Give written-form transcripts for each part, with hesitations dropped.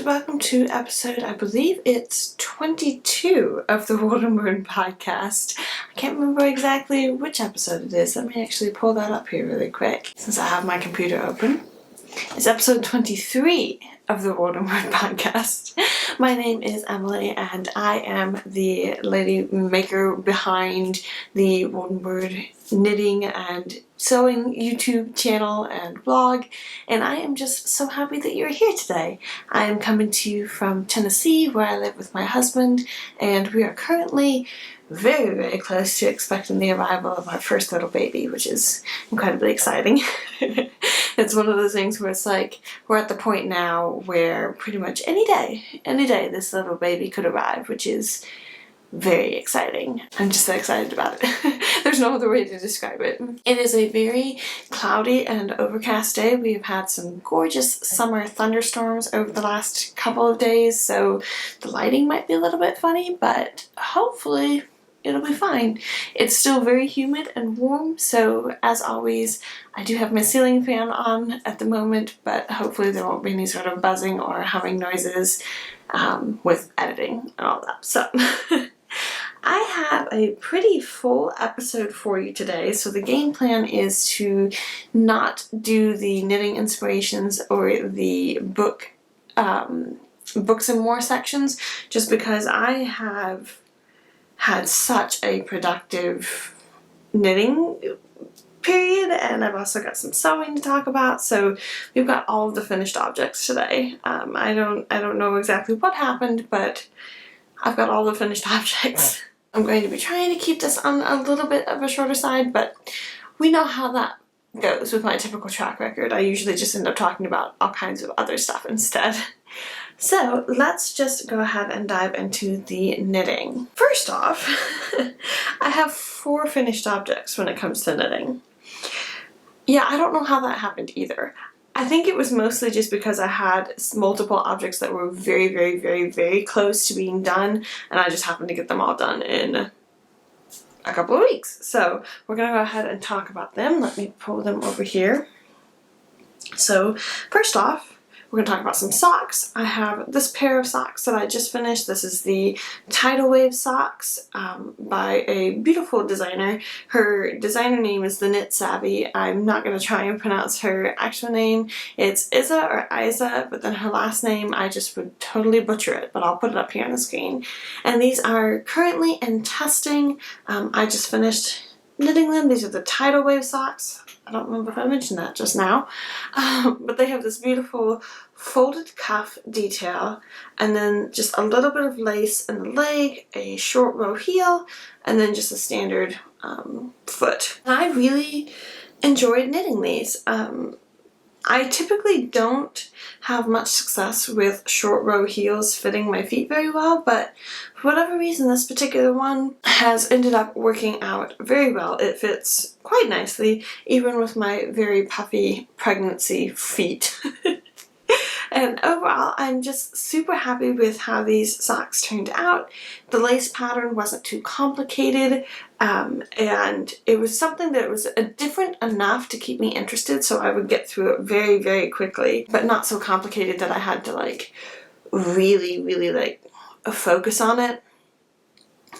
welcome to episode, I believe it's 22 of the Woldenburn podcast. I can't remember exactly which episode it is. Let me actually pull that up here really quick since I have my computer open. It's episode 23 of the Woldenburn podcast. My name is Emily and I am the lady maker behind the Woldenburn knitting and sewing YouTube channel and blog, and I am just so happy that you're here today. I am coming to you from Tennessee, where I live with my husband, and we are currently very, very close to expecting the arrival of our first little baby, which is incredibly exciting. It's one of those things where it's like, we're at the point now where pretty much any day, this little baby could arrive, which is very exciting. I'm just so excited about it. There's no other way to describe it. It is a very cloudy and overcast day. We have had some gorgeous summer thunderstorms over the last couple of days, so the lighting might be a little bit funny, but hopefully it'll be fine. It's still very humid and warm, so as always, I do have my ceiling fan on at the moment, but hopefully there won't be any sort of buzzing or humming noises with editing and all that. So I have a pretty full episode for you today, so the game plan is to not do the knitting inspirations or the books and more sections, just because I have had such a productive knitting period, and I've also got some sewing to talk about, so we've got all of the finished objects today. I don't know exactly what happened, but I've got all the finished objects. I'm going to be trying to keep this on a little bit of a shorter side, but we know how that goes with my typical track record. I usually just end up talking about all kinds of other stuff instead. So let's just go ahead and dive into the knitting. First off, I have 4 finished objects when it comes to knitting. Yeah, I don't know how that happened either. I think it was mostly just because I had multiple objects that were very, very, very, very close to being done, and I just happened to get them all done in a couple of weeks. So we're going to go ahead and talk about them. Let me pull them over here. So first off, we're going to talk about some socks. I have this pair of socks that I just finished. This is the Tidal socks by a beautiful designer. Her designer name is The Knit Savvy. I'm not going to try and pronounce her actual name. It's Isa or Isa, but then her last name, I just would totally butcher it, but I'll put it up here on the screen. And these are currently in testing. I just finished knitting them. These are the Tidal socks. I don't remember if I mentioned that just now, but they have this beautiful folded cuff detail, and then just a little bit of lace in the leg, a short row heel, and then just a standard foot. And I really enjoyed knitting these. I typically don't have much success with short row heels fitting my feet very well, but for whatever reason this particular one has ended up working out very well. It fits quite nicely, even with my very puffy pregnancy feet. And overall, I'm just super happy with how these socks turned out. The lace pattern wasn't too complicated, and it was something that was different enough to keep me interested, so I would get through it very, very quickly, but not so complicated that I had to really focus on it.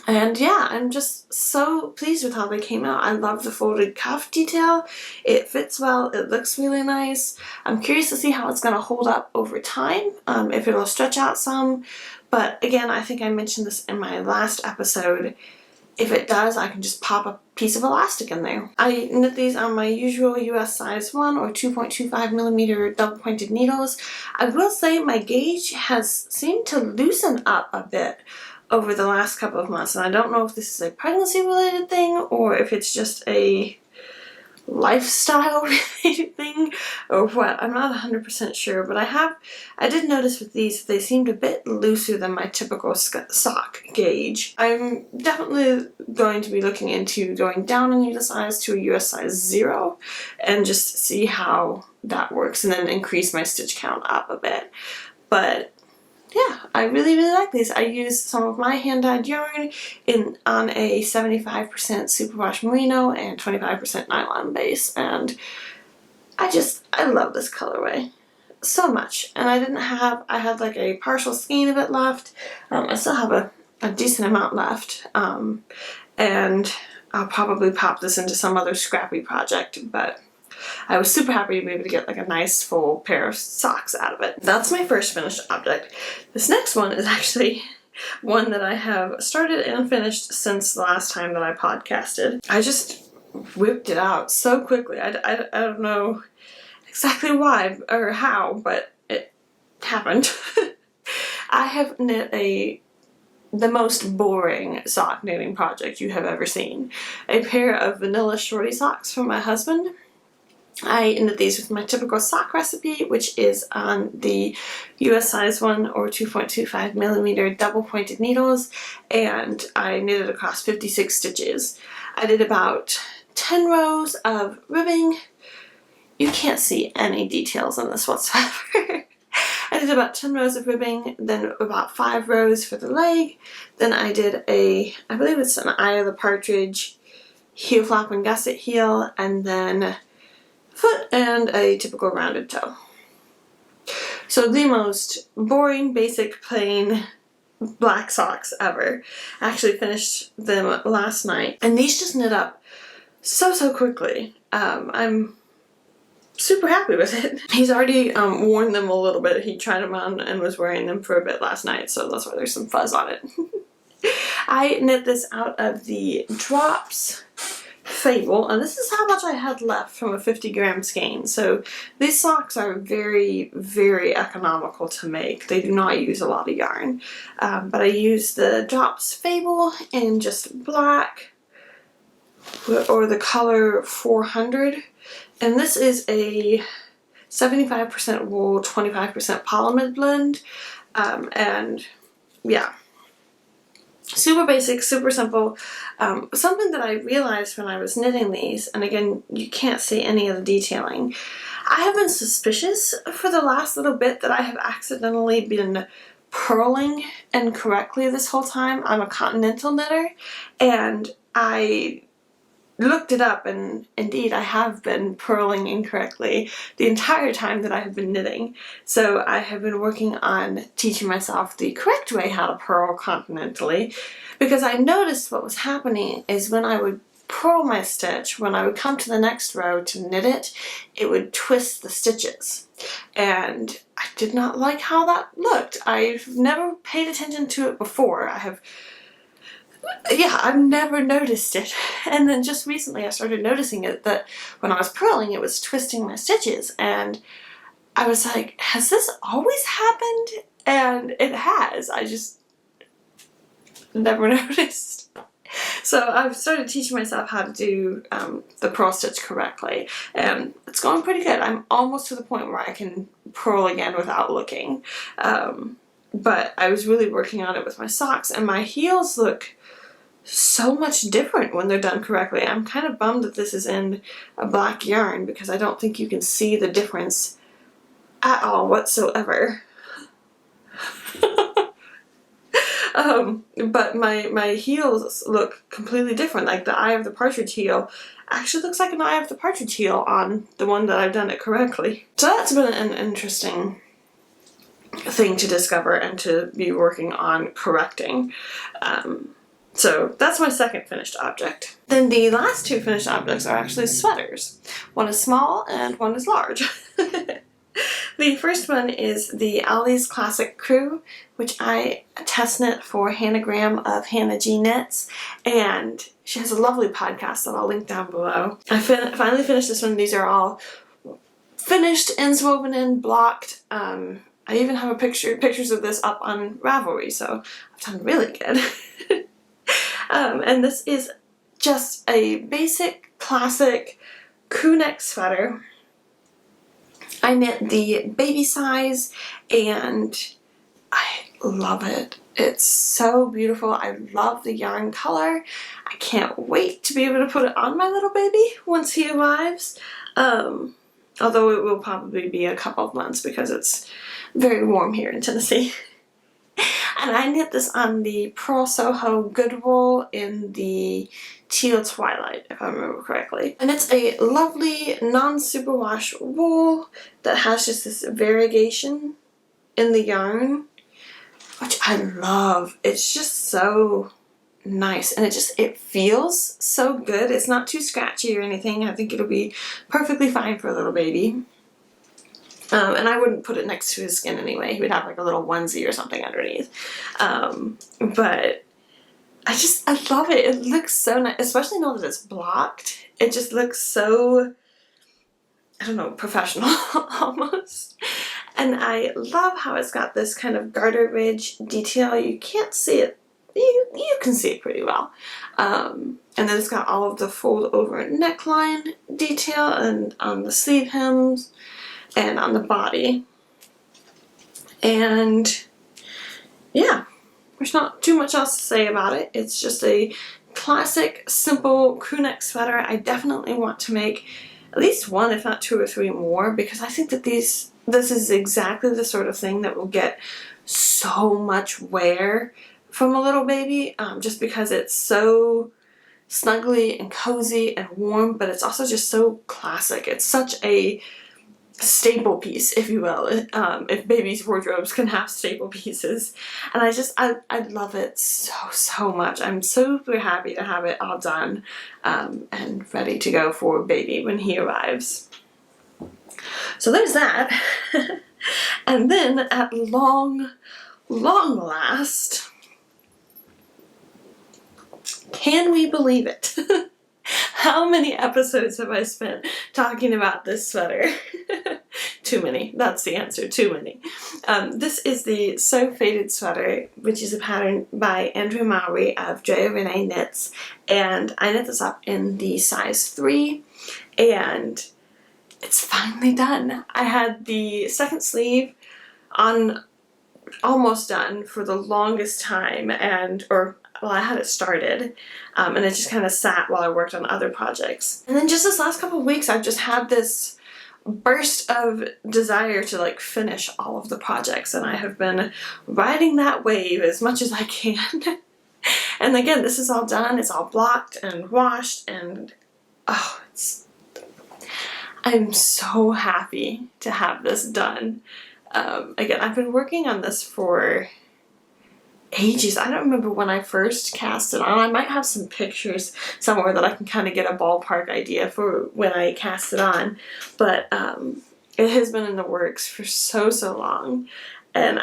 And yeah, I'm just so pleased with how they came out. I love the folded cuff detail. It fits well. It looks really nice. I'm curious to see how it's going to hold up over time, if it'll stretch out some. But again, I think I mentioned this in my last episode. If it does, I can just pop a piece of elastic in there. I knit these on my usual US size 1 or 2.25mm double-pointed needles. I will say my gauge has seemed to loosen up a bit over the last couple of months, and I don't know if this is a pregnancy related thing or if it's just a lifestyle related thing or what. I'm not 100% sure, but I did notice with these they seemed a bit looser than my typical sock gauge. I'm definitely going to be looking into going down in needle size to a US size 0 and just see how that works, and then increase my stitch count up a bit. But yeah, I really, really like these. I used some of my hand-dyed yarn on a 75% superwash merino and 25% nylon base, and I love this colorway. so much, and I had like a partial skein of it left. I still have a decent amount left, and I'll probably pop this into some other scrappy project, but I was super happy to be able to get like a nice full pair of socks out of it. That's my first finished object. This next one is actually one that I have started and finished since the last time that I podcasted. I just whipped it out so quickly. I don't know exactly why or how, but it happened. I have knit the most boring sock knitting project you have ever seen. A pair of vanilla shorty socks for my husband. I knit these with my typical sock recipe, which is on the US size 1 or 2.25 millimeter double pointed needles, and I knitted across 56 stitches. I did about 10 rows of ribbing. You can't see any details on this whatsoever. I did about 10 rows of ribbing, then about 5 rows for the leg. Then I did I believe it's an Eye of the Partridge heel flap and gusset heel, and then foot and a typical rounded toe. So the most boring, basic, plain black socks ever. I actually finished them last night, and these just knit up so quickly. I'm super happy with it. He's already worn them a little bit. He tried them on and was wearing them for a bit last night, so that's why there's some fuzz on it. I knit this out of the Drops Fable, and this is how much I had left from a 50-gram skein. So these socks are very, very economical to make. They do not use a lot of yarn, but I used the Drops Fable in just black, or the color 400, and this is a 75% wool, 25% polyamide blend, and yeah. Super basic, super simple. Something that I realized when I was knitting these, and again, you can't see any of the detailing, I have been suspicious for the last little bit that I have accidentally been purling incorrectly this whole time. I'm a continental knitter, and I looked it up, and indeed I have been purling incorrectly the entire time that I have been knitting. So I have been working on teaching myself the correct way how to purl continentally, because I noticed what was happening is when I would purl my stitch, when I would come to the next row to knit it, it would twist the stitches. And I did not like how that looked. I've never paid attention to it before. I've never noticed it, and then just recently I started noticing it, that when I was purling it was twisting my stitches, and I was like, has this always happened? And it has. I just never noticed. So I've started teaching myself how to do the purl stitch correctly, and it's going pretty good. I'm almost to the point where I can purl again without looking, but I was really working on it with my socks, and my heels look so much different when they're done correctly. I'm kind of bummed that this is in a black yarn, because I don't think you can see the difference at all whatsoever. But my heels look completely different. Like the Eye of the Partridge heel actually looks like an Eye of the Partridge heel on the one that I've done it correctly. So that's been an interesting thing to discover and to be working on correcting. So that's my second finished object. Then the last two finished objects are actually sweaters. One is small and one is large. The first one is the Ollie's Classic Crew, which I test knit for Hannah Graham of Hannah G Knits, and she has a lovely podcast that I'll link down below. I finally finished this one. These are all finished, ends woven in, blocked. I even have pictures of this up on Ravelry, so I've done really good. And this is just a basic, classic crew neck sweater. I knit the baby size, and I love it. It's so beautiful. I love the yarn color. I can't wait to be able to put it on my little baby once he arrives. Although it will probably be a couple of months because it's very warm here in Tennessee. And I knit this on the Pearl Soho Good Wool in the Teal Twilight, if I remember correctly. And it's a lovely non-superwash wool that has just this variegation in the yarn, which I love. It's just so nice, and it feels so good. It's not too scratchy or anything. I think it'll be perfectly fine for a little baby. And I wouldn't put it next to his skin anyway. He would have like a little onesie or something underneath. But I love it. It looks so nice, especially now that it's blocked. It just looks so, I don't know, professional almost. And I love how it's got this kind of garter ridge detail. You can't see it. You can see it pretty well. And then it's got all of the fold over neckline detail and on the sleeve hems and on the body. And yeah, there's not too much else to say about it. It's just a classic, simple crew neck sweater. I definitely want to make at least one, if not 2 or 3 more, because I think that this is exactly the sort of thing that will get so much wear from a little baby, just because it's so snuggly and cozy and warm, but it's also just so classic. It's such a staple piece, if you will, if babies' wardrobes can have staple pieces. And I love it so much. I'm super happy to have it all done and ready to go for baby when he arrives. So there's that. And then at long last, can we believe it? How many episodes have I spent talking about this sweater? Too many. That's the answer. Too many. This is the So Faded sweater, which is a pattern by Andrew Mowry of Drea Renee Knits, and I knit this up in the size 3, and it's finally done. I had the second sleeve on almost done for the longest time, well, I had it started, and it just kind of sat while I worked on other projects. And then just this last couple of weeks, I've just had this burst of desire to like finish all of the projects, and I have been riding that wave as much as I can. And again, this is all done. It's all blocked and washed, and oh, I'm so happy to have this done. Again, I've been working on this for ages. I don't remember when I first cast it on. I might have some pictures somewhere that I can kind of get a ballpark idea for when I cast it on, but it has been in the works for so long, and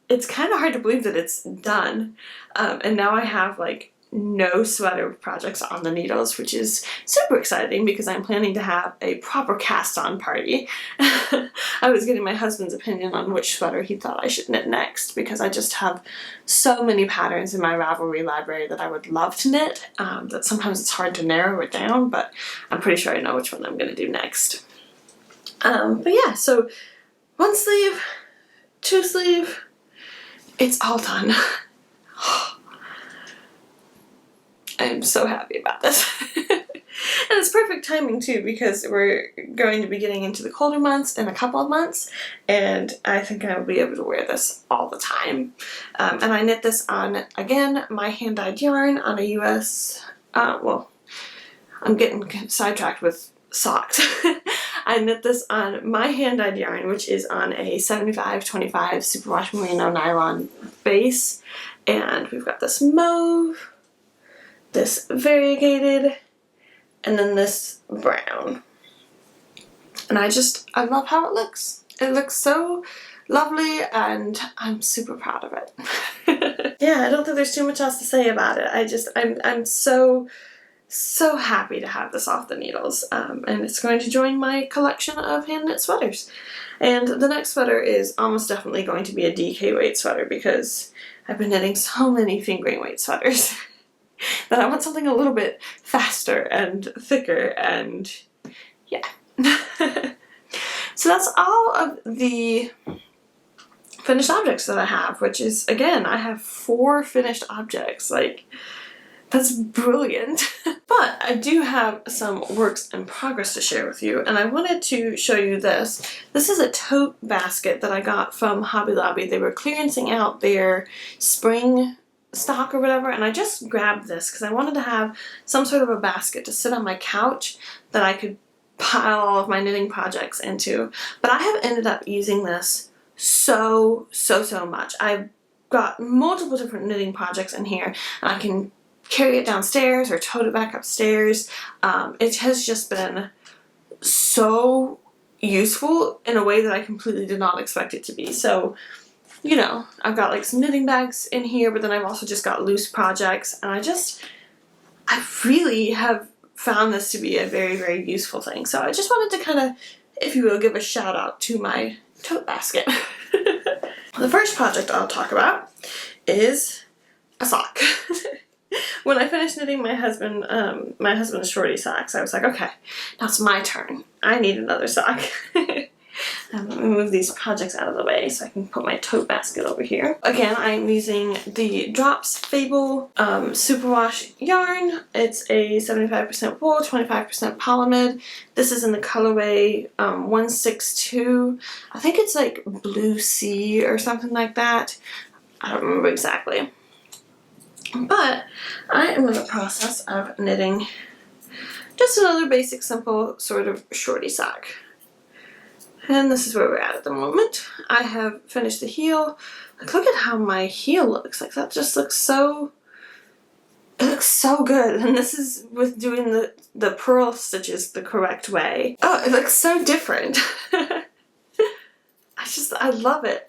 it's kind of hard to believe that it's done, and now I have like no sweater projects on the needles, which is super exciting because I'm planning to have a proper cast-on party. I was getting my husband's opinion on which sweater he thought I should knit next, because I just have so many patterns in my Ravelry library that I would love to knit, that sometimes it's hard to narrow it down, but I'm pretty sure I know which one I'm going to do next. But yeah, so 1 sleeve, 2 sleeve, it's all done. I'm so happy about this. And it's perfect timing too, because we're going to be getting into the colder months in a couple of months, and I think I will be able to wear this all the time. And I knit this on, again, my hand-dyed yarn on a US, well, I'm getting sidetracked with socks. I knit this on my hand-dyed yarn, which is on a 75-25 superwash merino nylon base, and we've got this mauve, this variegated, and then this brown. And I love how it looks. It looks so lovely, and I'm super proud of it. Yeah, I don't think there's too much else to say about it. I'm so happy to have this off the needles, and it's going to join my collection of hand knit sweaters. And the next sweater is almost definitely going to be a DK weight sweater, because I've been knitting so many fingering weight sweaters that I want something a little bit faster and thicker, and yeah. So that's all of the finished objects that I have, which is, again, I have 4 finished objects. Like, That's brilliant. But I do have some works in progress to share with you, and I wanted to show you this. This is a tote basket that I got from Hobby Lobby. They were clearancing out their spring stock or whatever, and I just grabbed this because I wanted to have some sort of a basket to sit on my couch that I could pile all of my knitting projects into. But I have ended up using this so much. I've got multiple different knitting projects in here, and I can carry it downstairs or tote it back upstairs. It has just been so useful in a way that I completely did not expect it to be. So, you know, I've got like some knitting bags in here, but then I've also just got loose projects, and I really have found this to be a very useful thing. So I just wanted to kind of, if you will, give a shout out to my tote basket. The first project I'll talk about is a sock. When I finished knitting my husband's shorty socks, I was like, okay, now it's my turn. I need another sock. Let me move these projects out of the way so I can put my tote basket over here. Again, I'm using the Drops Fable Superwash yarn. It's a 75% wool, 25% polyamide. This is in the colorway 162. I think it's like Blue Sea or something like that. I don't remember exactly. But I am in the process of knitting just another basic, simple sort of shorty sock. And this is where we're at the moment. I have finished the heel. Like, look at how my heel looks. Like, that just looks so, it looks so good. And this is with doing the purl stitches the correct way. Oh, it looks so different. I love it.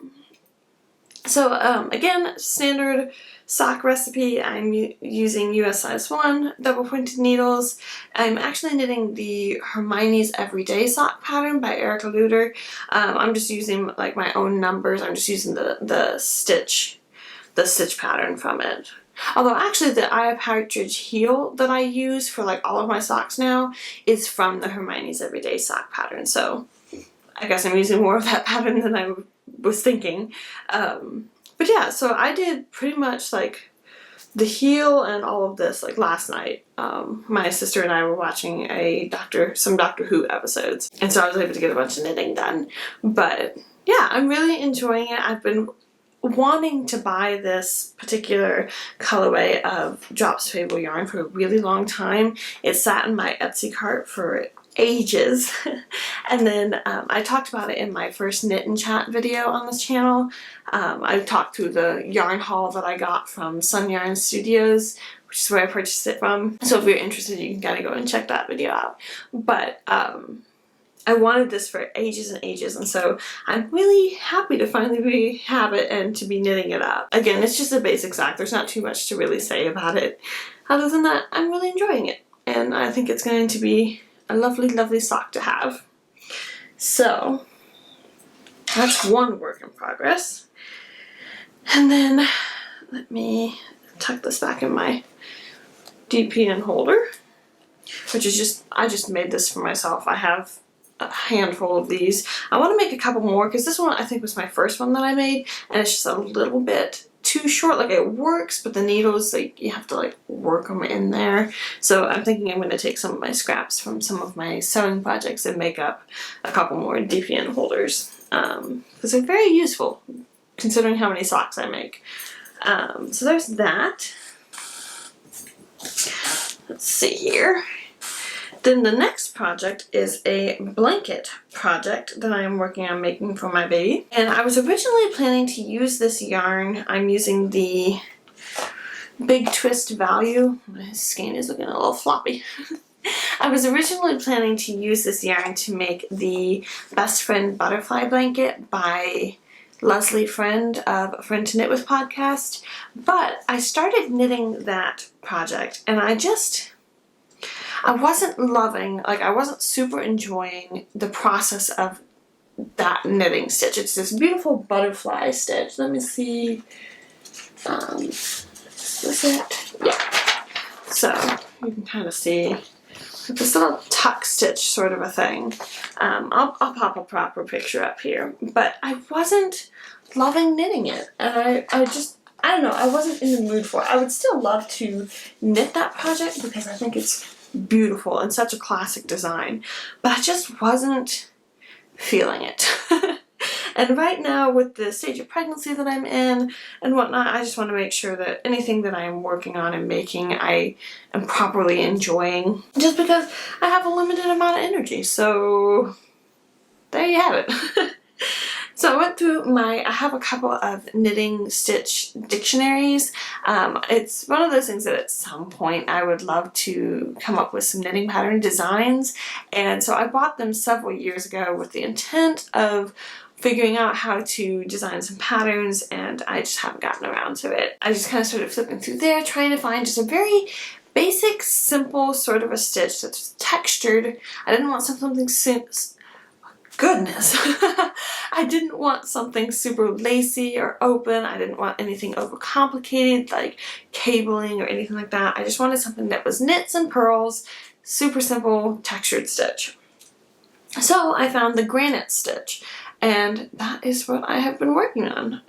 So, again, standard sock recipe. I'm using US size 1 double pointed needles. I'm actually knitting the Hermione's Everyday Sock pattern by Erica Luder. I'm just using like my own numbers. I'm just using the stitch pattern from it. Although actually the Eye of Partridge heel that I use for like all of my socks now is from the Hermione's Everyday Sock pattern. So I guess I'm using more of that pattern than I was thinking. But yeah, so I did pretty much like the heel and all of this like last night. My sister and I were watching some Doctor Who episodes, and so I was able to get a bunch of knitting done. But yeah, I'm really enjoying it. I've been wanting to buy this particular colorway of Drops Fable yarn for a really long time. It sat in my Etsy cart for ages. And then I talked about it in my first knit and chat video on this channel. I talked through the yarn haul that I got from Sun Yarn Studios, which is where I purchased it from. So if you're interested, you can kind of go and check that video out. But I wanted this for ages and ages, and so I'm really happy to finally have it and to be knitting it up. Again, it's just a basic sock. There's not too much to really say about it. Other than that, I'm really enjoying it, and I think it's going to be a lovely sock to have. So that's one work in progress. And then let me tuck this back in my DPN holder, which is just, I just made this for myself. I have a handful of these. I want to make a couple more because this one I think was my first one that I made, and it's just a little bit too short. Like, it works, but the needles, like, you have to like work them in there. So I'm thinking I'm going to take some of my scraps from some of my sewing projects and make up a couple more DPN holders, because they're very useful considering how many socks I make. So there's that. Let's see here. Then the next project is a blanket project that I am working on making for my baby. And I was originally planning to use this yarn. I'm using the Big Twist Value. My skein is looking a little floppy. I was originally planning to use this yarn to make the Best Friend Butterfly Blanket by Leslie Friend of A Friend to Knit With podcast. But I started knitting that project, and I wasn't loving, like, I wasn't super enjoying the process of that knitting stitch. It's this beautiful butterfly stitch. Let me see. Is this it? Yeah. So you can kind of see this little tuck stitch sort of a thing. I'll pop a proper picture up here. But I wasn't loving knitting it, and I I don't know, I wasn't in the mood for it. I would still love to knit that project because I think it's beautiful and such a classic design, but I just wasn't feeling it. And right now, with the stage of pregnancy that I'm in and whatnot, I just want to make sure that anything that I am working on and making, I am properly enjoying, just because I have a limited amount of energy. So there you have it. So I went through I have a couple of knitting stitch dictionaries. It's one of those things that at some point I would love to come up with some knitting pattern designs. And so I bought them several years ago with the intent of figuring out how to design some patterns, and I just haven't gotten around to it. I just kind of started flipping through there, trying to find just a very basic, simple sort of a stitch that's textured. I didn't want something goodness. I didn't want something super lacy or open. I didn't want anything overcomplicated like cabling or anything like that. I just wanted something that was knits and purls, super simple textured stitch. So I found the granite stitch, and that is what I have been working on.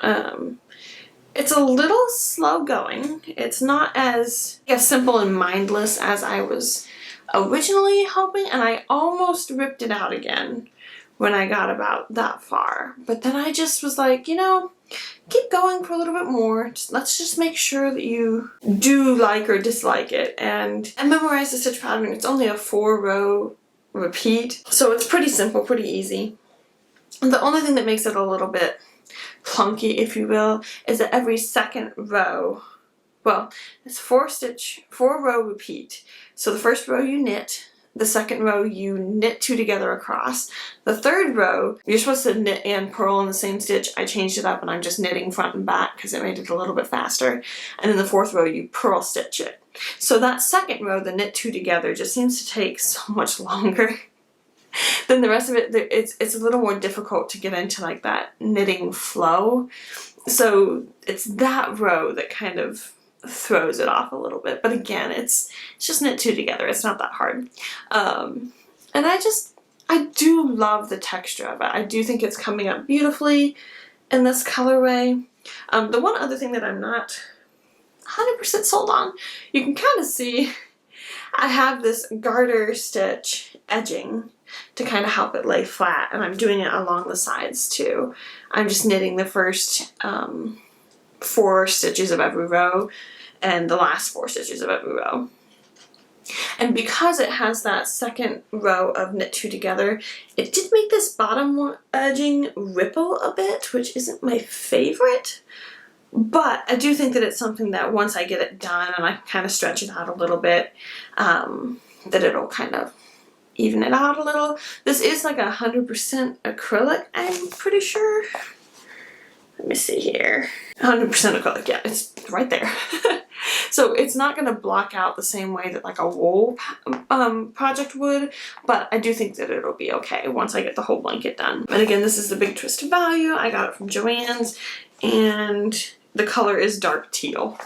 It's a little slow going. It's not as simple and mindless as I was originally hoping, and I almost ripped it out again when I got about that far. But then I just was like, you know, keep going for a little bit more. Let's just make sure that you do like or dislike it. And I memorized the stitch pattern. It's only a 4-row repeat, so it's pretty simple, pretty easy. And the only thing that makes it a little bit clunky, if you will, is that every second row, well, it's 4-row repeat. So the first row you knit, the second row you knit 2 together across. The third row, you're supposed to knit and purl in the same stitch. I changed it up and I'm just knitting front and back because it made it a little bit faster. And then the fourth row you purl stitch it. So that second row, the knit 2 together, just seems to take so much longer than the rest of it. It's a little more difficult to get into like that knitting flow. So it's that row that kind of throws it off a little bit. But again, it's just knit 2 together. It's not that hard. And I do love the texture of it. I do think it's coming up beautifully in this colorway. The one other thing that I'm not 100% sold on, you can kind of see I have this garter stitch edging to kind of help it lay flat, and I'm doing it along the sides too. I'm just knitting the first 4 stitches of every row and the last 4 stitches of every row. And because it has that second row of knit 2 together, it did make this bottom edging ripple a bit, which isn't my favorite. But I do think that it's something that once I get it done and I kind of stretch it out a little bit, that it'll kind of even it out a little. This is like 100% acrylic, I'm pretty sure. Let me see here. 100% acrylic, yeah, it's right there. So it's not going to block out the same way that like a wool project would, but I do think that it'll be okay once I get the whole blanket done. And again, this is the Big Twist of Value. I got it from Joann's, and the color is dark teal,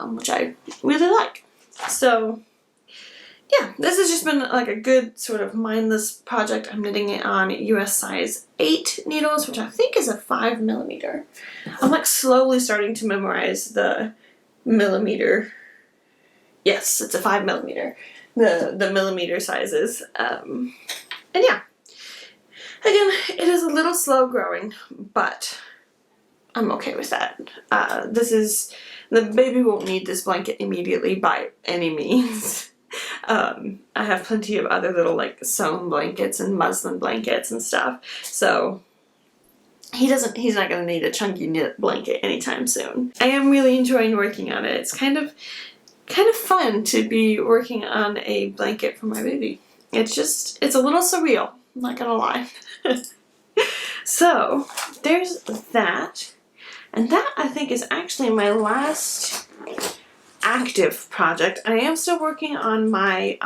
which I really like. So yeah, this has just been like a good sort of mindless project. I'm knitting it on US size 8 needles, which I think is a 5mm. I'm like slowly starting to memorize the millimeter. Yes, it's a 5mm. The millimeter sizes. And yeah, again, it is a little slow growing, but I'm okay with that. The baby won't need this blanket immediately by any means. I have plenty of other little like sewn blankets and muslin blankets and stuff, so he's not going to need a chunky knit blanket anytime soon. I am really enjoying working on it. It's kind of fun to be working on a blanket for my baby. It's a little surreal, I'm not gonna lie. So there's that, and that I think is actually my last active project. I am still working on my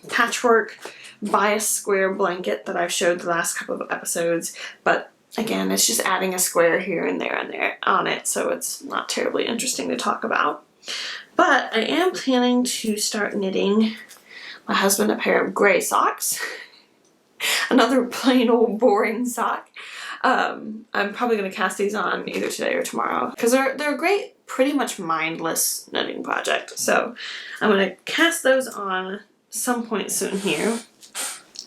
patchwork bias square blanket that I've showed the last couple of episodes, but again, it's just adding a square here and there on it, so it's not terribly interesting to talk about. But I am planning to start knitting my husband a pair of gray socks. Another plain old boring sock. I'm probably going to cast these on either today or tomorrow because they're a great pretty much mindless knitting project. So I'm going to cast those on some point soon here.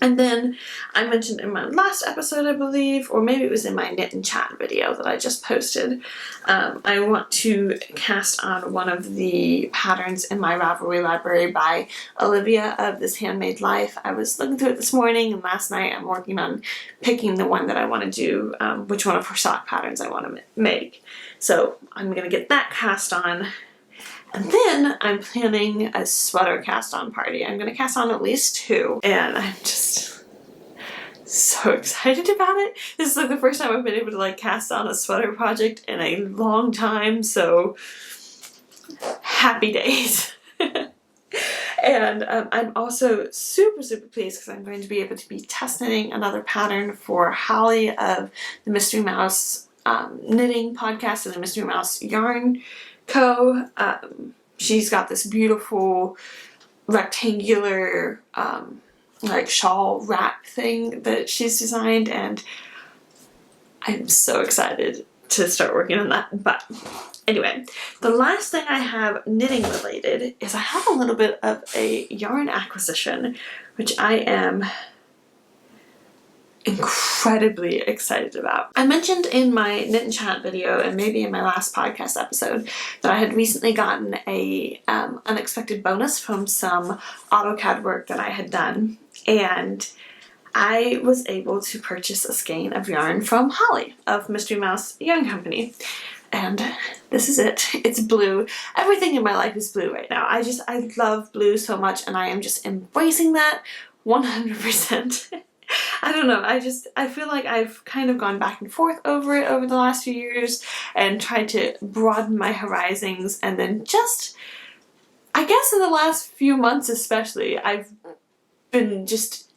And then I mentioned in my last episode, I believe, or maybe it was in my knit and chat video that I just posted, I want to cast on one of the patterns in my Ravelry library by Olivia of This Handmade Life. I was looking through it this morning, and last night I'm working on picking the one that I want to do, which one of her sock patterns I want to make. So I'm going to get that cast on. And then I'm planning a sweater cast on party. I'm going to cast on at least 2, and I'm just so excited about it. This is like the first time I've been able to like cast on a sweater project in a long time, so happy days. And I'm also super pleased because I'm going to be able to be test knitting another pattern for Holly of the Mystery Mouse knitting podcast and the Mystery Mouse Yarn Co. She's got this beautiful rectangular like shawl wrap thing that she's designed, and I'm so excited to start working on that. But anyway, the last thing I have knitting related is I have a little bit of a yarn acquisition, which I am incredibly excited about. I mentioned in my knit and chat video, and maybe in my last podcast episode, that I had recently gotten a unexpected bonus from some AutoCAD work that I had done, and I was able to purchase a skein of yarn from Holly of Mystery Mouse Yarn Company. And this is it. It's blue. Everything in my life is blue right now. I love blue so much, and I am just embracing that 100%. I don't know, I feel like I've kind of gone back and forth over it over the last few years and tried to broaden my horizons, and then just, I guess in the last few months especially, I've been just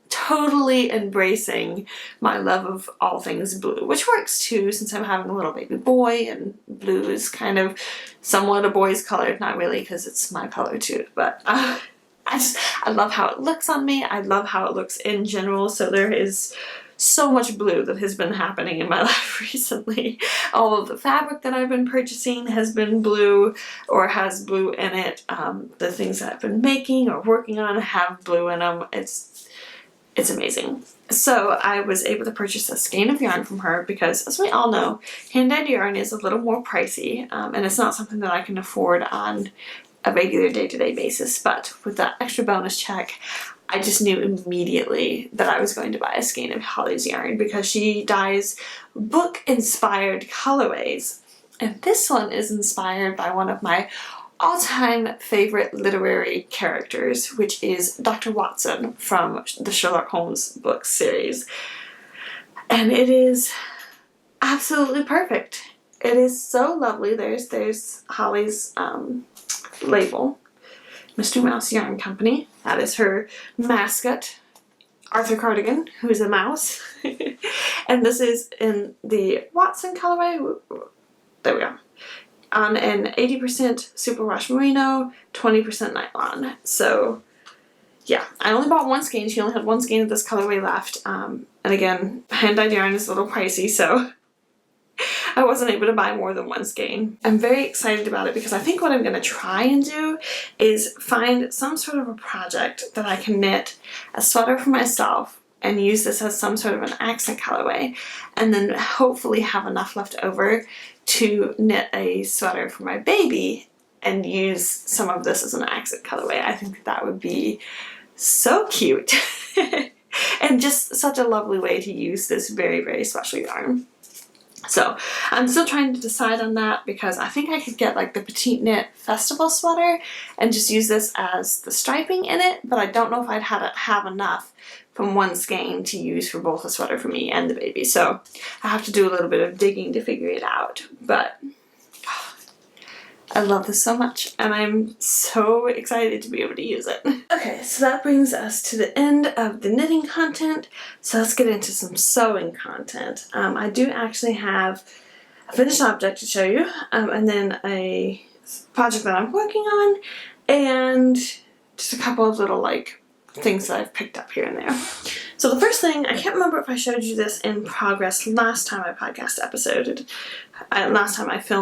totally embracing my love of all things blue, which works too since I'm having a little baby boy, and blue is kind of somewhat a boy's color, not really because it's my color too, but I love how it looks on me. I love how it looks in general. So there is so much blue that has been happening in my life recently. All of the fabric that I've been purchasing has been blue or has blue in it. The things that I've been making or working on have blue in them. It's amazing. So I was able to purchase a skein of yarn from her because, as we all know, hand-dyed yarn is a little more pricey, and it's not something that I can afford on a regular day-to-day basis, but with that extra bonus check, I just knew immediately that I was going to buy a skein of Holly's yarn because she dyes book-inspired colorways. And this one is inspired by one of my all-time favorite literary characters, which is Dr. Watson from the Sherlock Holmes book series. And it is absolutely perfect. It is so lovely. There's Holly's label, Mystery Mouse Yarn Company. That is her mascot, Arthur Cardigan, who's a mouse. And this is in the Watson colorway. There we go. On an 80% superwash merino, 20% nylon. So yeah, I only bought one skein. She only had one skein of this colorway left. And again, hand-dyed yarn is a little pricey, so I wasn't able to buy more than one skein. I'm very excited about it because I think what I'm going to try and do is find some sort of a project that I can knit a sweater for myself and use this as some sort of an accent colorway, and then hopefully have enough left over to knit a sweater for my baby and use some of this as an accent colorway. I think that would be so cute and just such a lovely way to use this very special yarn. So I'm still trying to decide on that because I think I could get like the Petite Knit Festival sweater and just use this as the striping in it, but I don't know if I'd have enough from one skein to use for both the sweater for me and the baby. So I have to do a little bit of digging to figure it out, but I love this so much and I'm so excited to be able to use it. Okay, so that brings us to the end of the knitting content. So let's get into some sewing content. I do actually have a finished object to show you, and then a project that I'm working on, and just a couple of little like things that I've picked up here and there. So the first thing, I can't remember if I showed you this in progress last time I filmed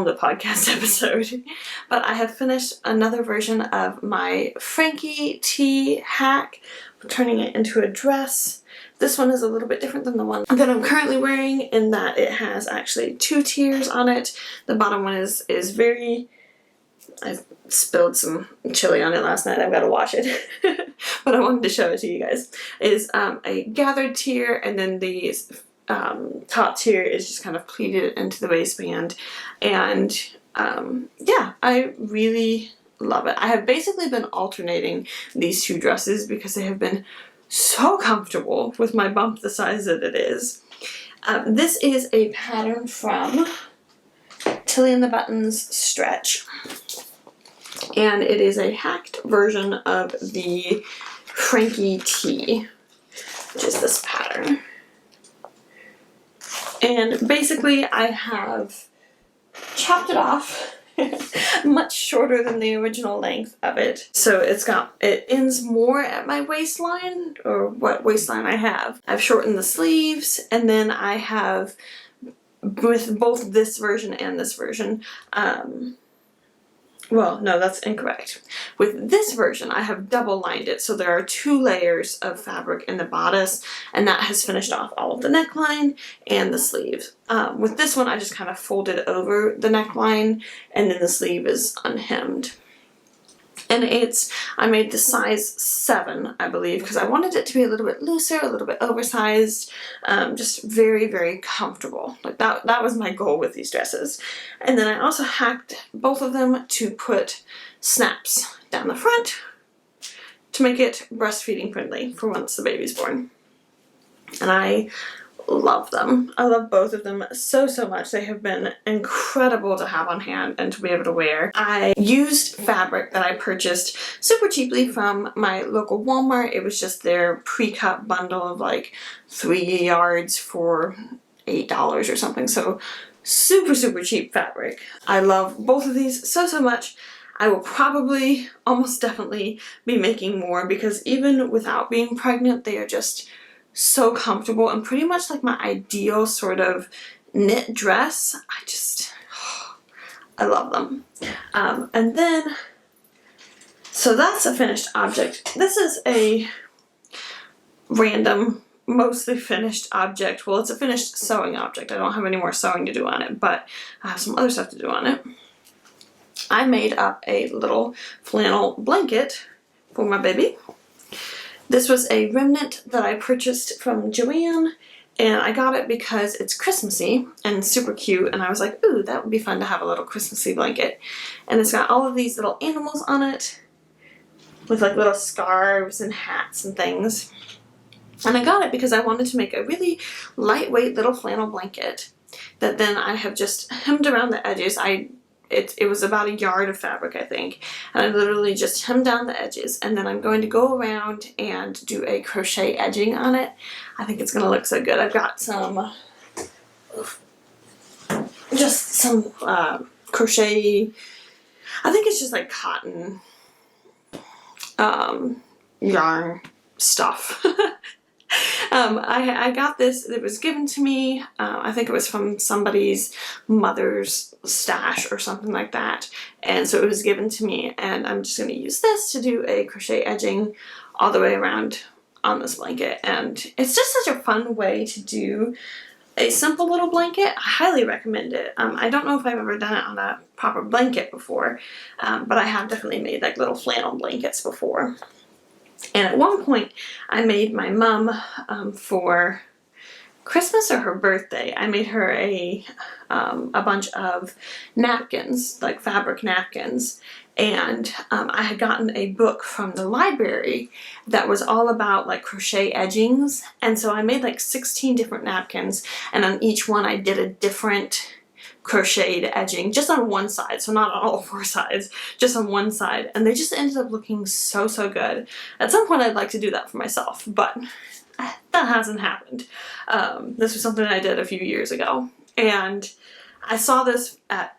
a podcast episode, but I have finished another version of my Frankie tee hack, turning it into a dress. This one is a little bit different than the one that I'm currently wearing in that it has actually 2 tiers on it. The bottom one is very, I spilled some chili on it last night. I've got to wash it. But I wanted to show it to you guys. Is a gathered tier, and then the top tier is just kind of pleated into the waistband. And yeah, I really love it. I have basically been alternating these 2 dresses because they have been so comfortable with my bump the size that it is. This is a pattern from Tilly and the Buttons Stretch. And it is a hacked version of the Frankie tee, which is this pattern. And basically I have chopped it off much shorter than the original length of it. So it ends more at my waistline, or what waistline I have. I've shortened the sleeves, and then I have, with both this version and this version, well, no, that's incorrect. With this version, I have double lined it, so there are 2 layers of fabric in the bodice, and that has finished off all of the neckline and the sleeves. With this one, I just kind of folded over the neckline, and then the sleeve is unhemmed. And I made the size 7, I believe, because I wanted it to be a little bit looser, a little bit oversized, just very, very comfortable. Like that was my goal with these dresses. And then I also hacked both of them to put snaps down the front to make it breastfeeding friendly for once the baby's born. And I love them. I love both of them so much. They have been incredible to have on hand and to be able to wear. I used fabric that I purchased super cheaply from my local Walmart. It was just their pre-cut bundle of like 3 yards for $8 or something. So super cheap fabric. I love both of these so much. I will probably, almost definitely, be making more because even without being pregnant, they are just so comfortable and pretty much like my ideal sort of knit dress. I love them. And then, so that's a finished object. This is a random, mostly finished object. Well, it's a finished sewing object. I don't have any more sewing to do on it, but I have some other stuff to do on it. I made up a little flannel blanket for my baby. This was a remnant that I purchased from Joann, and I got it because it's Christmassy and super cute, and I was like, ooh, that would be fun to have a little Christmassy blanket. And it's got all of these little animals on it with like little scarves and hats and things. And I got it because I wanted to make a really lightweight little flannel blanket that then I have just hemmed around the edges. It was about 1 yard of fabric, I think, and I literally just hemmed down the edges, and then I'm going to go around and do a crochet edging on it. I think it's going to look so good. I've got some crochet, I think it's just like cotton yarn stuff. I got this, it was given to me, I think it was from somebody's mother's stash or something like that, and so it was given to me, and I'm just going to use this to do a crochet edging all the way around on this blanket, and it's just such a fun way to do a simple little blanket. I highly recommend it. I don't know if I've ever done it on a proper blanket before, but I have definitely made like little flannel blankets before. And at one point, I made my mom, for Christmas or her birthday, I made her a bunch of napkins, like fabric napkins. And I had gotten a book from the library that was all about like crochet edgings. And so I made like 16 different napkins, and on each one I did a different crocheted edging just on one side, so not on all 4 sides, just on one side, and they just ended up looking so good. At some point I'd like to do that for myself, but that hasn't happened. This was something I did a few years ago, and I saw this at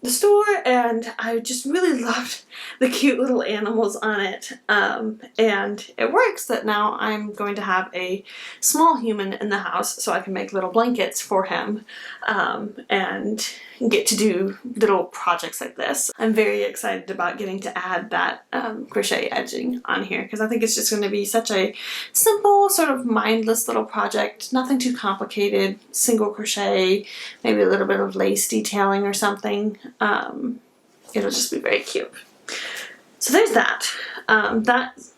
the store, and I just really loved the cute little animals on it. And it works that now I'm going to have a small human in the house so I can make little blankets for him and get to do little projects like this. I'm very excited about getting to add that crochet edging on here because I think it's just going to be such a simple, sort of mindless little project. Nothing too complicated, single crochet, maybe a little bit of lace detailing or something. It'll just be very cute. So there's that.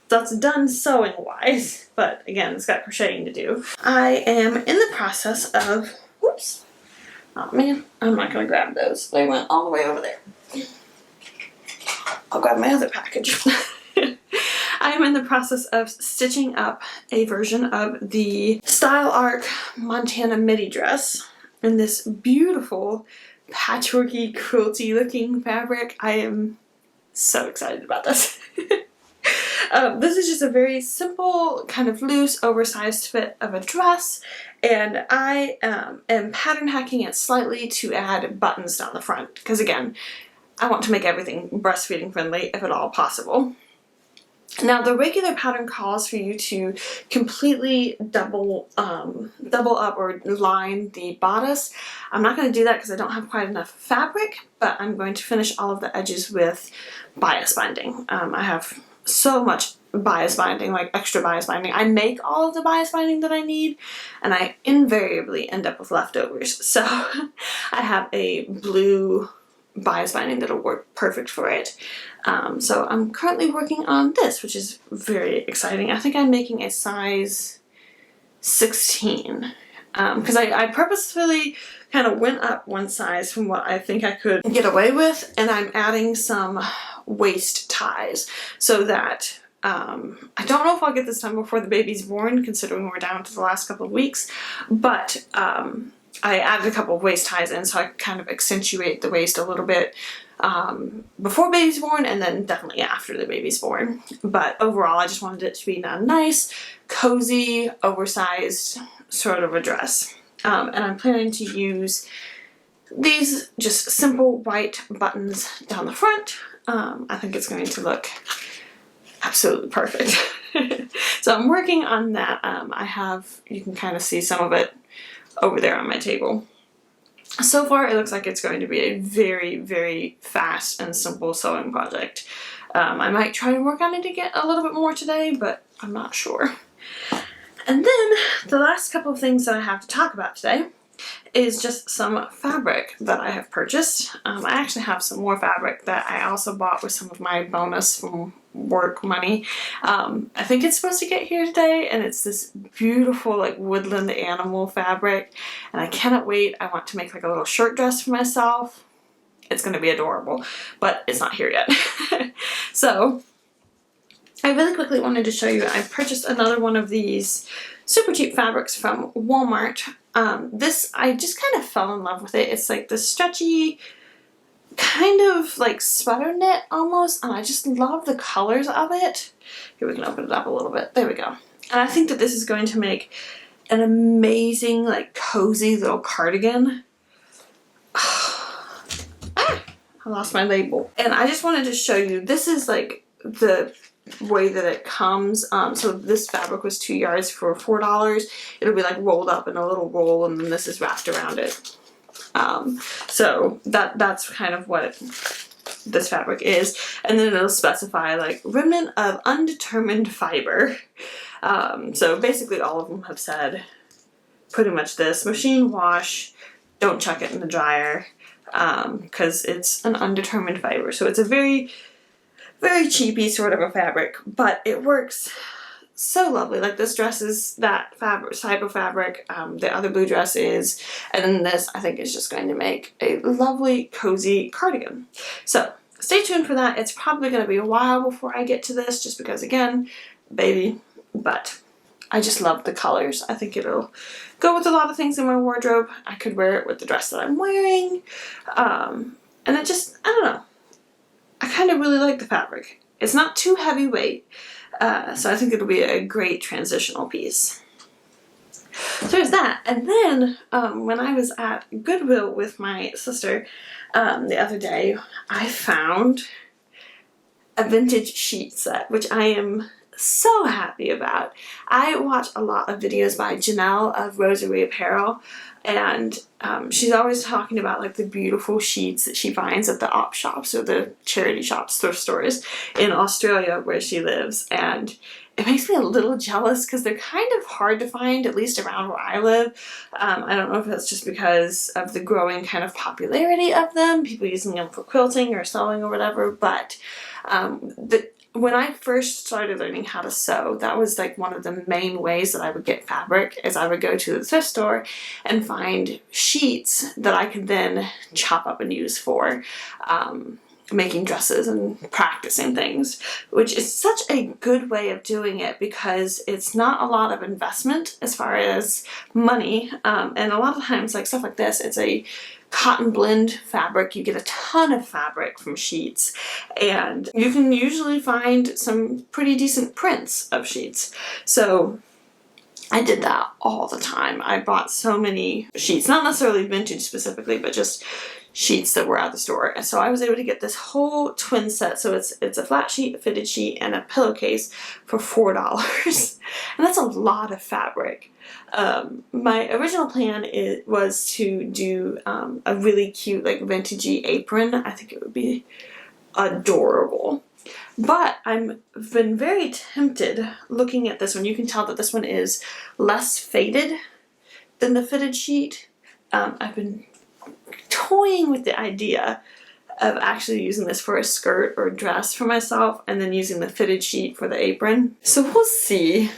That's done sewing wise, but again, it's got crocheting to do. I am in the process of, whoops, oh man, I'm not gonna grab those. They went all the way over there. I'll grab my other package. I'm in the process of stitching up a version of the Style Arc Montana midi dress in this beautiful patchworky, quilty looking fabric. I am so excited about this. This is just a very simple, kind of loose, oversized fit of a dress, and I am pattern hacking it slightly to add buttons down the front, because again, I want to make everything breastfeeding friendly if at all possible. Now, the regular pattern calls for you to completely double up or line the bodice. I'm not going to do that because I don't have quite enough fabric, but I'm going to finish all of the edges with bias binding. I have so much bias binding, like extra bias binding. I make all of the bias binding that I need, and I invariably end up with leftovers. So I have a blue bias binding that'll work perfect for it. So I'm currently working on this, which is very exciting. I think I'm making a size 16 because I purposefully kind of went up one size from what I think I could get away with, and I'm adding some waist ties so that I don't know if I'll get this done before the baby's born, considering we're down to the last couple of weeks, but I added a couple of waist ties in so I kind of accentuate the waist a little bit before baby's born and then definitely after the baby's born. But overall, I just wanted it to be a nice, cozy, oversized sort of a dress. And I'm planning to use these just simple white buttons down the front. I think it's going to look absolutely perfect. So I'm working on that. You can kind of see some of it over there on my table. So far, it looks like it's going to be a very, very fast and simple sewing project. I might try and work on it to get a little bit more today, but I'm not sure. And then the last couple of things that I have to talk about today is just some fabric that I have purchased. I actually have some more fabric that I also bought with some of my bonus from work money. I think it's supposed to get here today, and it's this beautiful like woodland animal fabric, and I cannot wait. I want to make like a little shirt dress for myself. It's going to be adorable, but it's not here yet. So I really quickly wanted to show you, I purchased another one of these super cheap fabrics from Walmart. This, I just kind of fell in love with it. It's like this stretchy, kind of like sweater knit almost, and I just love the colors of it. Here, we can open it up a little bit. There we go. And I think that this is going to make an amazing, like, cozy little cardigan. I lost my label. And I just wanted to show you, this is like the way that it comes. So this fabric was 2 yards for $4. It'll be like rolled up in a little roll, and then this is wrapped around it. So that's kind of what this fabric is. And then it'll specify like remnant of undetermined fiber. So basically all of them have said pretty much this: machine wash, don't chuck it in the dryer, because it's an undetermined fiber. So it's a very, very cheapy sort of a fabric, but it works so lovely. Like this dress is that fabric, type of fabric, the other blue dress is, and then this I think is just going to make a lovely cozy cardigan. So stay tuned for that. It's probably going to be a while before I get to this, just because again, baby, but I just love the colors. I think it'll go with a lot of things in my wardrobe. I could wear it with the dress that I'm wearing, and it just, I don't know, I kind of really like the fabric. It's not too heavyweight. So I think it'll be a great transitional piece. So there's that. And then when I was at Goodwill with my sister the other day, I found a vintage sheet set, which I am so happy about. I watch a lot of videos by Janelle of Rosary Apparel, and she's always talking about like the beautiful sheets that she finds at the op shops or the charity shops, thrift stores in Australia where she lives, and it makes me a little jealous because they're kind of hard to find, at least around where I live. I don't know if that's just because of the growing kind of popularity of them, people using them for quilting or sewing or whatever, but when I first started learning how to sew, that was like one of the main ways that I would get fabric, is I would go to the thrift store and find sheets that I could then chop up and use for making dresses and practicing things, which is such a good way of doing it because it's not a lot of investment as far as money, and a lot of times like stuff like this, it's a cotton blend fabric. You get a ton of fabric from sheets, and you can usually find some pretty decent prints of sheets. So I did that all the time. I bought so many sheets, not necessarily vintage specifically, but just sheets that were at the store. And so I was able to get this whole twin set. So it's a flat sheet, a fitted sheet, and a pillowcase for $4. And that's a lot of fabric. My original plan was to do a really cute like vintagey apron. I think it would be adorable. But I've been very tempted looking at this one. You can tell that this one is less faded than the fitted sheet. I've been toying with the idea of actually using this for a skirt or dress for myself and then using the fitted sheet for the apron. So we'll see.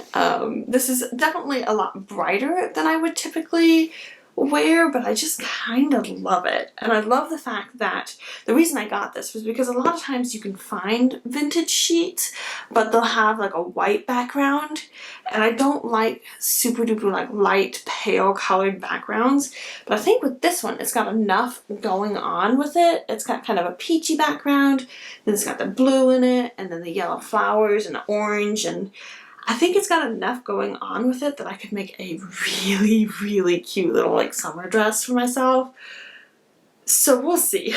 This is definitely a lot brighter than I would typically wear, but I just kind of love it. And I love the fact that the reason I got this was because a lot of times you can find vintage sheets, but they'll have like a white background, and I don't like super duper like light pale colored backgrounds. But I think with this one, it's got enough going on with it. It's got kind of a peachy background, then it's got the blue in it, and then the yellow flowers and the orange, and I think it's got enough going on with it that I could make a really, really cute little like summer dress for myself. So we'll see.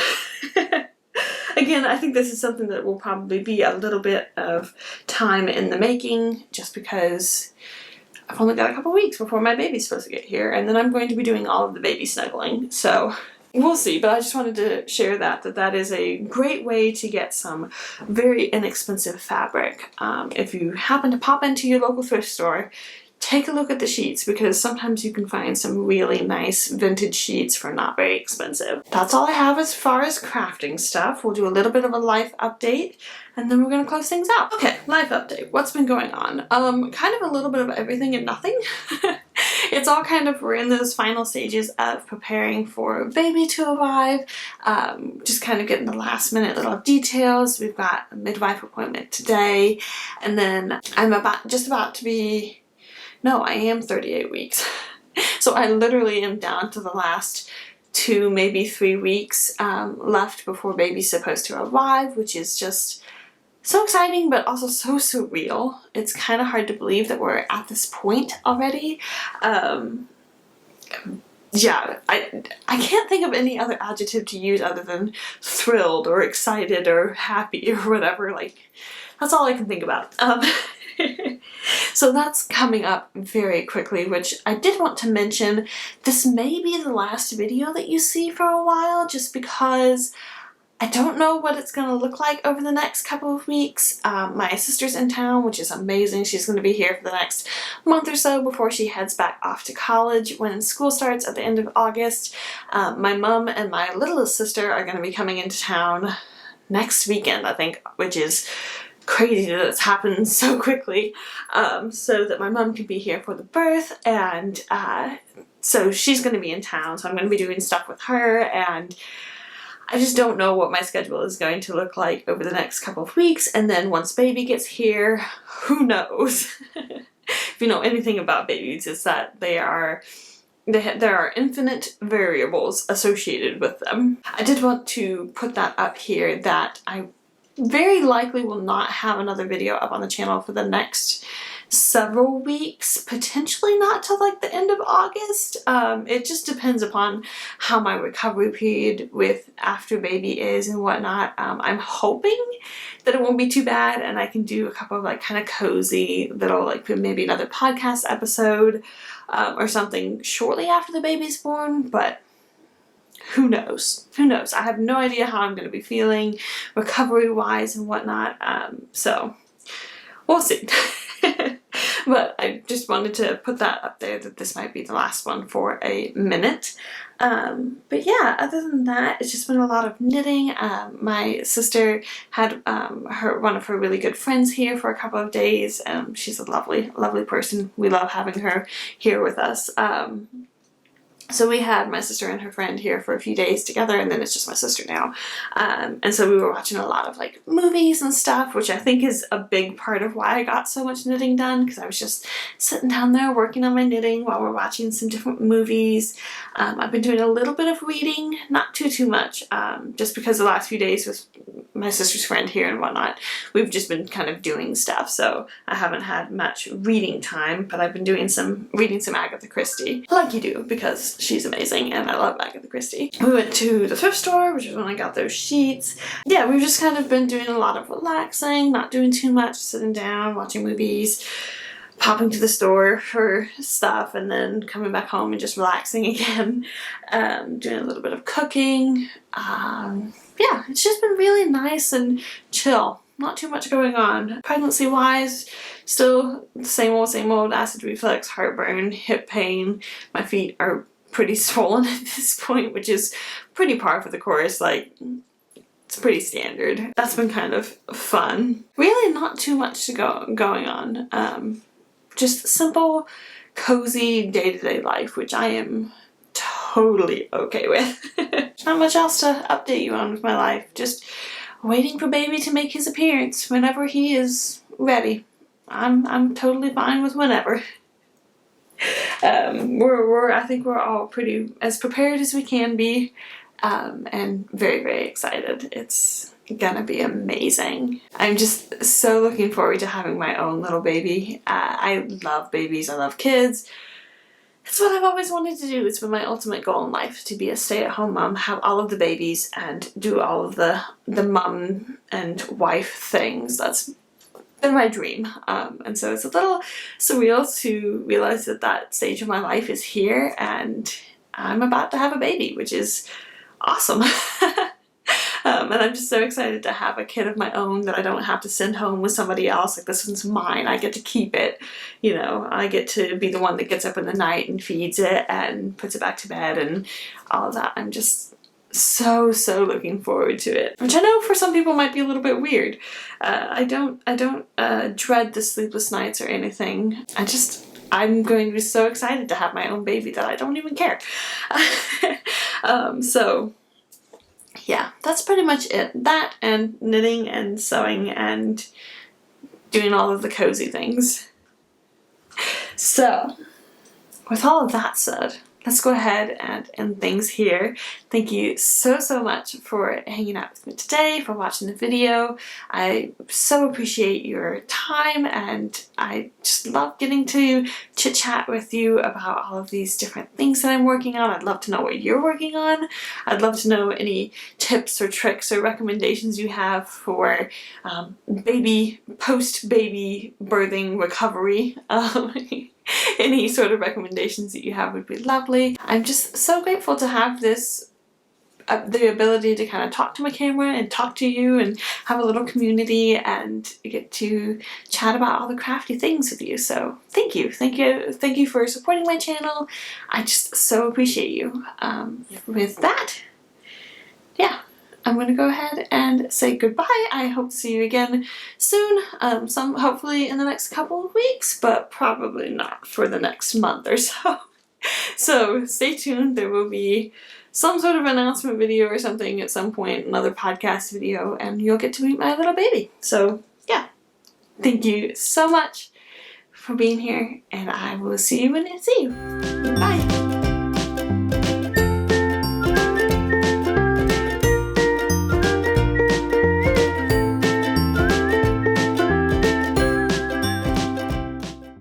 Again, I think this is something that will probably be a little bit of time in the making, just because I've only got a couple weeks before my baby's supposed to get here, and then I'm going to be doing all of the baby snuggling. So we'll see, but I just wanted to share that is a great way to get some very inexpensive fabric. If you happen to pop into your local thrift store, take a look at the sheets, because sometimes you can find some really nice vintage sheets for not very expensive. That's all I have as far as crafting stuff. We'll do a little bit of a life update, and then we're going to close things out. Okay, life update. What's been going on? Kind of a little bit of everything and nothing. It's all kind of, we're in those final stages of preparing for baby to arrive, just kind of getting the last minute little details. We've got a midwife appointment today, and then I'm just about to be, no, I am 38 weeks. So I literally am down to the last 2, maybe 3 weeks left before baby's supposed to arrive, which is just so exciting, but also so surreal. It's kind of hard to believe that we're at this point already. Yeah, I can't think of any other adjective to use other than thrilled or excited or happy or whatever. Like, that's all I can think about. So that's coming up very quickly, which I did want to mention. This may be the last video that you see for a while, just because I don't know what it's going to look like over the next couple of weeks. My sister's in town, which is amazing. She's going to be here for the next month or so before she heads back off to college when school starts at the end of August. My mom and my littlest sister are going to be coming into town next weekend, I think, which is crazy that it's happened so quickly, so that my mom can be here for the birth, and so she's going to be in town, so I'm going to be doing stuff with her, and I just don't know what my schedule is going to look like over the next couple of weeks. And then once baby gets here, who knows? If you know anything about babies, it's that there are infinite variables associated with them. I did want to put that up here, that I very likely will not have another video up on the channel for the next several weeks, potentially not till like the end of August. It just depends upon how my recovery period with after baby is and whatnot. I'm hoping that it won't be too bad and I can do a couple of like kind of cozy little like maybe another podcast episode or something shortly after the baby's born, but who knows? Who knows? I have no idea how I'm going to be feeling recovery-wise and whatnot, so we'll see. But I just wanted to put that up there that this might be the last one for a minute. But yeah, other than that, it's just been a lot of knitting. My sister had one of her really good friends here for a couple of days. She's a lovely, lovely person. We love having her here with us. So we had my sister and her friend here for a few days together, and then it's just my sister now. And so we were watching a lot of like movies and stuff, which I think is a big part of why I got so much knitting done, because I was just sitting down there working on my knitting while we're watching some different movies. I've been doing a little bit of reading, not too much, just because the last few days with my sister's friend here and whatnot, we've just been kind of doing stuff, so I haven't had much reading time, but I've been reading some Agatha Christie, like you do, because she's amazing and I love Agatha Christie. We went to the thrift store, which is when I got those sheets. Yeah, we've just kind of been doing a lot of relaxing, not doing too much, sitting down, watching movies, popping to the store for stuff, and then coming back home and just relaxing again, doing a little bit of cooking. Yeah, it's just been really nice and chill. Not too much going on. Pregnancy-wise, still the same old acid reflux, heartburn, hip pain. My feet are pretty swollen at this point, which is pretty par for the course. Like, it's pretty standard. That's been kind of fun. Really not too much going on. Just simple, cozy day-to-day life, which I am totally okay with. Not much else to update you on with my life. Just waiting for baby to make his appearance whenever he is ready. I'm totally fine with whenever. I think we're all pretty as prepared as we can be, and very, very excited. It's gonna be amazing. I'm just so looking forward to having my own little baby. I love babies. I love kids. It's what I've always wanted to do. It's been my ultimate goal in life, to be a stay-at-home mom, have all of the babies, and do all of the mom and wife things. That's been my dream. And so it's a little surreal to realize that that stage of my life is here, and I'm about to have a baby, which is awesome. And I'm just so excited to have a kid of my own that I don't have to send home with somebody else. Like, this one's mine. I get to keep it. You know, I get to be the one that gets up in the night and feeds it and puts it back to bed and all of that. I'm just so looking forward to it. Which I know for some people might be a little bit weird. I don't dread the sleepless nights or anything. I'm going to be so excited to have my own baby that I don't even care. So yeah, that's pretty much it. That and knitting and sewing and doing all of the cozy things. So, with all of that said, let's go ahead and end things here. Thank you so much for hanging out with me today, for watching the video. I so appreciate your time, and I just love getting to chit chat with you about all of these different things that I'm working on. I'd love to know what you're working on. I'd love to know any tips or tricks or recommendations you have for post-baby birthing recovery. Any sort of recommendations that you have would be lovely. I'm just so grateful to have this, the ability to kind of talk to my camera and talk to you and have a little community and get to chat about all the crafty things with you. So thank you for supporting my channel. I just so appreciate you. With that, yeah, I'm going to go ahead and say goodbye. I hope to see you again soon, hopefully in the next couple of weeks, but probably not for the next month or so. So stay tuned. There will be some sort of announcement video or something at some point, another podcast video, and you'll get to meet my little baby. So yeah, thank you so much for being here, and I will see you when I see you. Bye.